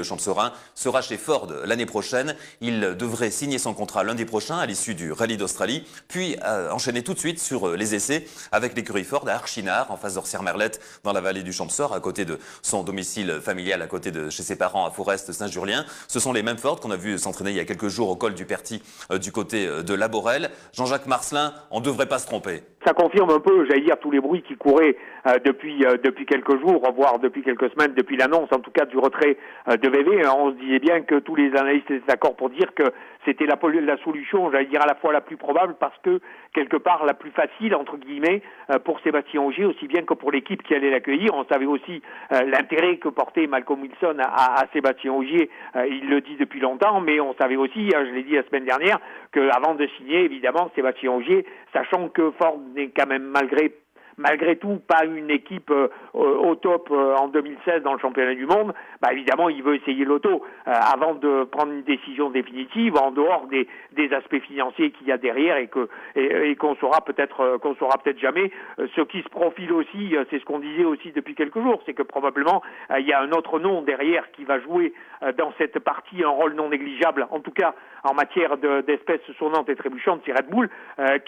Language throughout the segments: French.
le Champserein, sera chez Ford l'année prochaine. Il devrait signer son contrat lundi prochain à l'issue du Rallye d'Australie, puis enchaîner tout de suite sur les essais avec l'écurie Ford à Archinard, en face d'Orsières-Merlette, dans la vallée du Champsaur, à côté de son domicile familial, à côté de chez ses parents à Forest-Saint-Julien. Ce sont les mêmes Ford qu'on a vu s'entraîner il y a quelques jours au col du Perty du côté de Laborel. Jean-Jacques Marcelin, on ne devrait pas se tromper. Ça confirme un peu, j'allais dire, tous les bruits qui couraient depuis quelques jours, voire depuis quelques semaines, depuis l'annonce en tout cas du retrait de VV. On se disait bien que tous les analystes étaient d'accord pour dire que c'était la solution, j'allais dire, à la fois la plus probable parce que quelque part la plus facile entre guillemets pour Sébastien Ogier, aussi bien que pour l'équipe qui allait l'accueillir. On savait aussi l'intérêt que portait Malcolm Wilson à Sébastien Ogier, il le dit depuis longtemps, mais on savait aussi, je l'ai dit la semaine dernière, qu'avant de signer, évidemment, Sébastien Ogier, sachant que Ford n'est quand même malgré tout pas une équipe au top en 2016 dans le championnat du monde, évidemment il veut essayer l'auto avant de prendre une décision définitive en dehors des aspects financiers qu'il y a derrière et qu'on saura peut-être jamais. Ce qui se profile aussi, c'est ce qu'on disait aussi depuis quelques jours, c'est que probablement il y a un autre nom derrière qui va jouer dans cette partie un rôle non négligeable, en tout cas en matière d'espèces sonnantes et trébuchantes, c'est Red Bull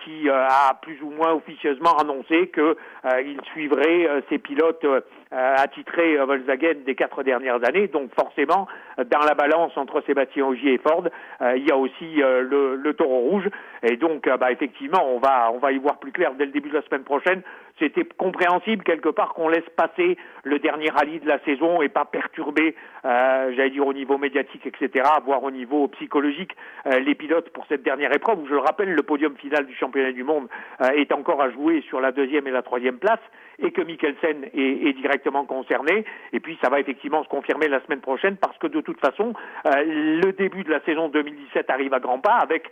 qui a plus ou moins officieusement annoncé que il suivrait ses pilotes attitrés Volkswagen des 4 dernières années. Donc forcément, dans la balance entre Sébastien Ogier et Ford, il y a aussi le taureau rouge. Et donc, effectivement, on va y voir plus clair dès le début de la semaine prochaine. C'était compréhensible quelque part qu'on laisse passer le dernier rallye de la saison et pas perturber, j'allais dire au niveau médiatique, etc., voire au niveau psychologique, les pilotes pour cette dernière épreuve. Où, je le rappelle, le podium final du championnat du monde est encore à jouer sur la 2e et la 3e place, et que Mikkelsen est directement concerné. Et puis ça va effectivement se confirmer la semaine prochaine parce que de toute façon, le début de la saison 2017 arrive à grands pas avec,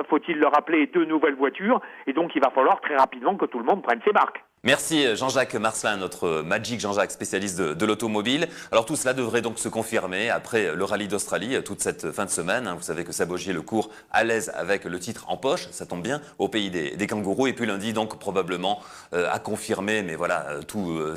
faut-il le rappeler, 2 nouvelles voitures. Et donc il va falloir très rapidement que tout le monde prenne ses marques. Merci Jean-Jacques Marcelin, notre Magic Jean-Jacques, spécialiste de l'automobile. Alors tout cela devrait donc se confirmer après le rallye d'Australie toute cette fin de semaine. Vous savez que Sabogier le court à l'aise avec le titre en poche, ça tombe bien, au pays des kangourous. Et puis lundi donc probablement à confirmer, mais voilà, tout